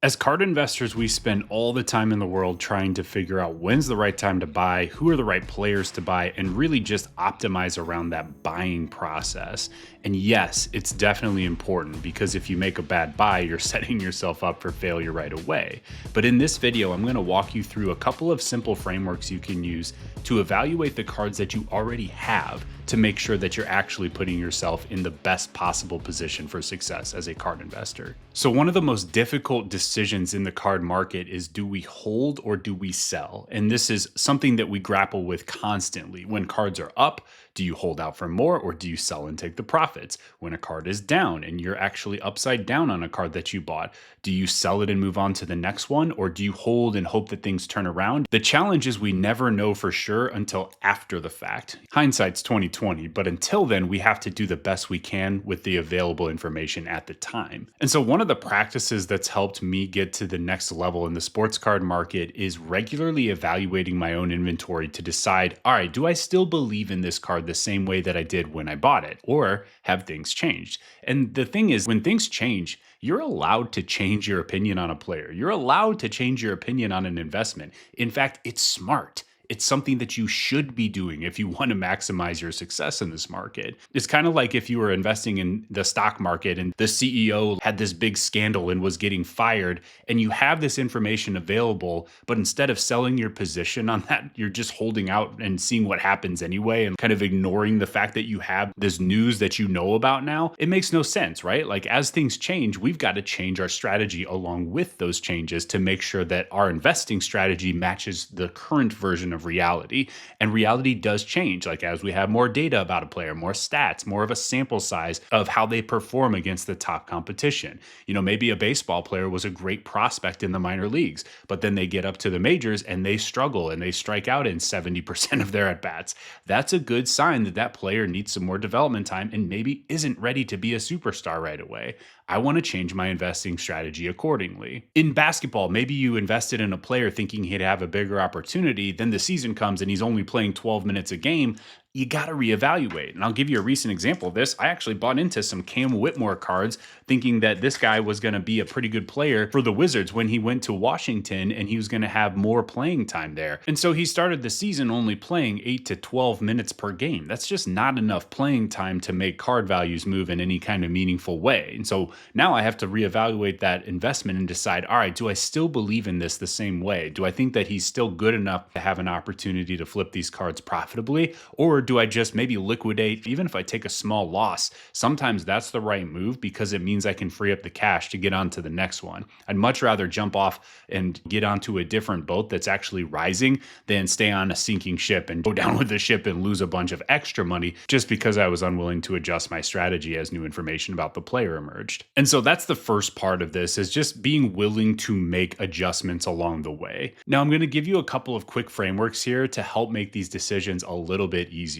As card investors, we spend all the time in the world trying to figure out when's the right time to buy, who are the right players to buy, and really just optimize around that buying process. And yes, it's definitely important because if you make a bad buy, you're setting yourself up for failure right away. But in this video, I'm going to walk you through a couple of simple frameworks you can use to evaluate the cards that you already have to make sure that you're actually putting yourself in the best possible position for success as a card investor. So one of the most difficult decisions in the card market is, do we hold or do we sell? And this is something that we grapple with constantly. When cards are up, do you hold out for more or do you sell and take the profits? When a card is down and you're actually upside down on a card that you bought, do you sell it and move on to the next one, or do you hold and hope that things turn around? The challenge is we never know for sure until after the fact. Hindsight's 2020, but until then, we have to do the best we can with the available information at the time. And so one of the practices that's helped me get to the next level in the sports card market is regularly evaluating my own inventory to decide, all right, do I still believe in this card the same way that I did when I bought it, or have things changed? And the thing is, when things change, you're allowed to change your opinion on a player. You're allowed to change your opinion on an investment. In fact, it's smart. It's something that you should be doing if you want to maximize your success in this market. It's kind of like if you were investing in the stock market and the CEO had this big scandal and was getting fired, and you have this information available, but instead of selling your position on that, you're just holding out and seeing what happens anyway and kind of ignoring the fact that you have this news that you know about now. It makes no sense, right? Like, as things change, we've got to change our strategy along with those changes to make sure that our investing strategy matches the current version of reality. And reality does change, like as we have more data about a player, more stats, more of a sample size of how they perform against the top competition. Maybe a baseball player was a great prospect in the minor leagues, but then they get up to the majors and they struggle and they strike out in 70% of their at bats. That's a good sign that that player needs some more development time and maybe isn't ready to be a superstar right away. I want to change my investing strategy accordingly. In basketball, maybe you invested in a player thinking he'd have a bigger opportunity, then the season comes and he's only playing 12 minutes a game. You got to reevaluate. And I'll give you a recent example of this. I actually bought into some Cam Whitmore cards thinking that this guy was going to be a pretty good player for the Wizards when he went to Washington and he was going to have more playing time there. And so he started the season only playing 8 to 12 minutes per game. That's just not enough playing time to make card values move in any kind of meaningful way. And so now I have to reevaluate that investment and decide, all right, do I still believe in this the same way? Do I think that he's still good enough to have an opportunity to flip these cards profitably? Or do I just maybe liquidate, even if I take a small loss? Sometimes that's the right move because it means I can free up the cash to get on to the next one. I'd much rather jump off and get onto a different boat that's actually rising than stay on a sinking ship and go down with the ship and lose a bunch of extra money just because I was unwilling to adjust my strategy as new information about the player emerged. And so that's the first part of this, is just being willing to make adjustments along the way. Now, I'm going to give you a couple of quick frameworks here to help make these decisions a little bit easier.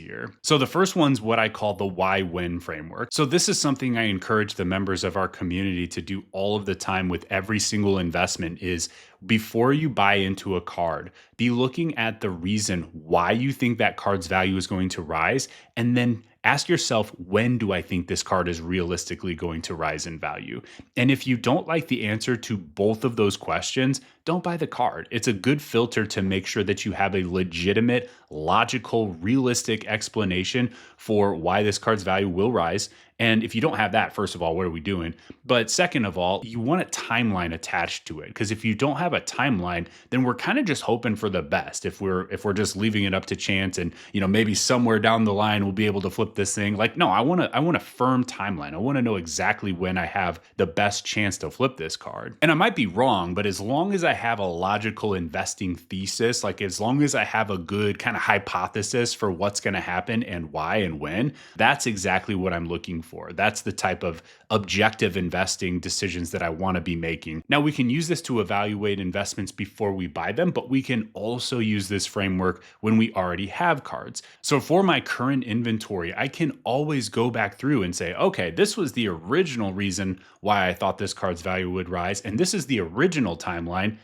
So the first one's what I call the why-win framework. So this is something I encourage the members of our community to do all of the time with every single investment. Is before you buy into a card, be looking at the reason why you think that card's value is going to rise, and then ask yourself, when do I think this card is realistically going to rise in value? And if you don't like the answer to both of those questions, don't buy the card. It's a good filter to make sure that you have a legitimate, logical, realistic explanation for why this card's value will rise. And if you don't have that, first of all, what are we doing? But second of all, you want a timeline attached to it, because if you don't have a timeline, then we're kind of just hoping for the best. If we're just leaving it up to chance and maybe somewhere down the line we'll be able to flip this thing. Like, no, I want a firm timeline. I want to know exactly when I have the best chance to flip this card. And I might be wrong, but as long as I have a logical investing thesis, like as long as I have a good kind of hypothesis for what's going to happen and why and when, that's exactly what I'm looking for. That's the type of objective investing decisions that I want to be making. Now, we can use this to evaluate investments before we buy them, but we can also use this framework when we already have cards. So for my current inventory, I can always go back through and say, okay, this was the original reason why I thought this card's value would rise, and this is the original timeline.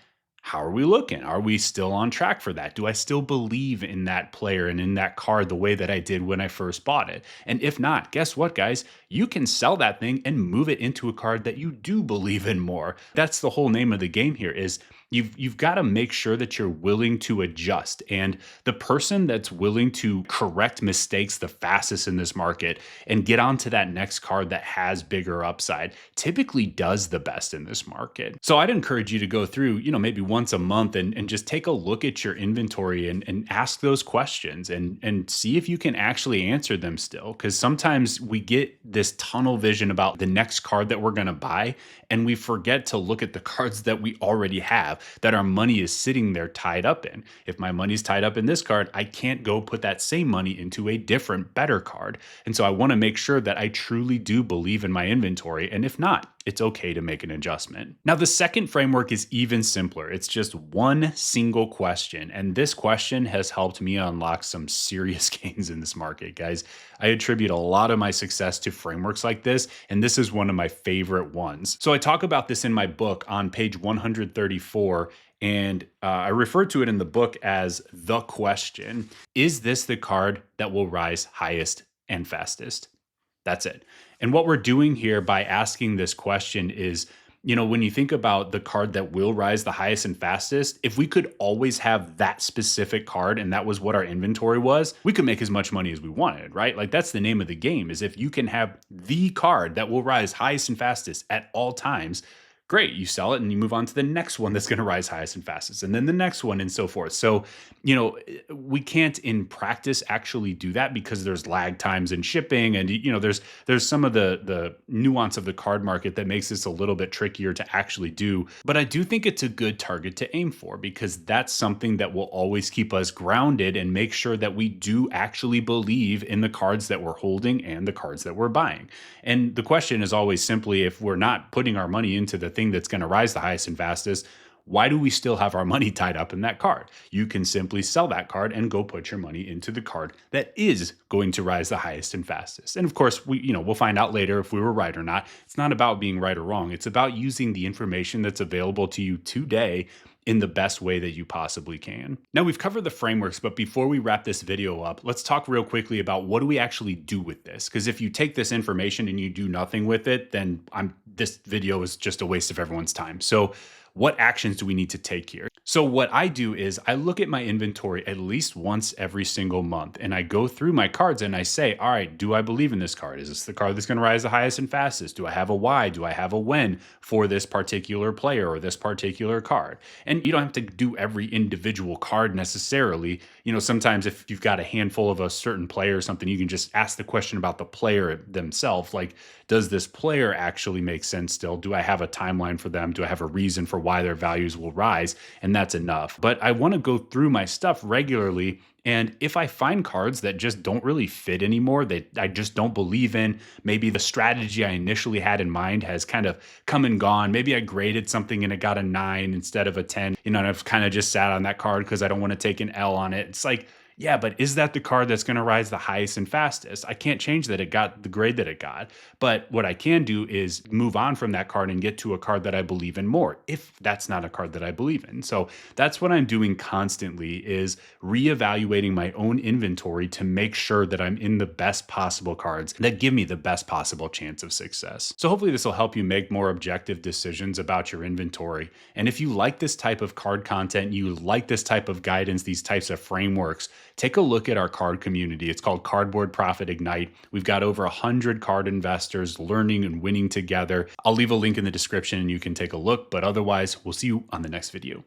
How are we looking? Are we still on track for that? Do I still believe in that player and in that card the way that I did when I first bought it? And if not, guess what, guys? You can sell that thing and move it into a card that you do believe in more. That's the whole name of the game here is you've got to make sure that you're willing to adjust. And the person that's willing to correct mistakes the fastest in this market and get onto that next card that has bigger upside typically does the best in this market. So I'd encourage you to go through, maybe once a month and just take a look at your inventory and ask those questions and see if you can actually answer them still. Because sometimes we get this tunnel vision about the next card that we're going to buy, and we forget to look at the cards that we already have that our money is sitting there tied up in. If my money's tied up in this card, I can't go put that same money into a different, better card. And so I want to make sure that I truly do believe in my inventory. And if not, it's okay to make an adjustment. Now, the second framework is even simpler. It's just one single question. And this question has helped me unlock some serious gains in this market, guys. I attribute a lot of my success to frameworks like this, and this is one of my favorite ones. So I talk about this in my book on page 134, and I refer to it in the book as the question. Is this the card that will rise highest and fastest? That's it. And what we're doing here by asking this question is, when you think about the card that will rise the highest and fastest, if we could always have that specific card and that was what our inventory was, we could make as much money as we wanted, right? Like that's the name of the game, is if you can have the card that will rise highest and fastest at all times, great, you sell it and you move on to the next one that's going to rise highest and fastest, and then the next one and so forth. So, we can't in practice actually do that because there's lag times in shipping, and there's some of the nuance of the card market that makes this a little bit trickier to actually do. But I do think it's a good target to aim for because that's something that will always keep us grounded and make sure that we do actually believe in the cards that we're holding and the cards that we're buying. And the question is always simply, if we're not putting our money into the thing that's going to rise the highest and fastest, why do we still have our money tied up in that card? You can simply sell that card and go put your money into the card that is going to rise the highest and fastest. And of course, we'll find out later if we were right or not. It's not about being right or wrong. It's about using the information that's available to you today in the best way that you possibly can. Now, we've covered the frameworks, but before we wrap this video up, let's talk real quickly about what do we actually do with this? Because if you take this information and you do nothing with it, then this video is just a waste of everyone's time. So what actions do we need to take here? So what I do is I look at my inventory at least once every single month, and I go through my cards and I say, all right, do I believe in this card? Is this the card that's going to rise the highest and fastest? Do I have a why? Do I have a when for this particular player or this particular card? And you don't have to do every individual card necessarily. Sometimes if you've got a handful of a certain player or something, you can just ask the question about the player themselves. Like, does this player actually make sense still? Do I have a timeline for them? Do I have a reason for why their values will rise? And that's enough. But I want to go through my stuff regularly. And if I find cards that just don't really fit anymore, that I just don't believe in, maybe the strategy I initially had in mind has kind of come and gone. Maybe I graded something and it got a 9 instead of a 10, and I've kind of just sat on that card because I don't want to take an L on it. It's like, yeah, but is that the card that's going to rise the highest and fastest? I can't change that it got the grade that it got. But what I can do is move on from that card and get to a card that I believe in more, if that's not a card that I believe in. So that's what I'm doing constantly, is reevaluating my own inventory to make sure that I'm in the best possible cards that give me the best possible chance of success. So hopefully this will help you make more objective decisions about your inventory. And if you like this type of card content, you like this type of guidance, these types of frameworks, take a look at our card community. It's called Cardboard Profit Ignite. We've got over 100 card investors learning and winning together. I'll leave a link in the description and you can take a look, but otherwise, we'll see you on the next video.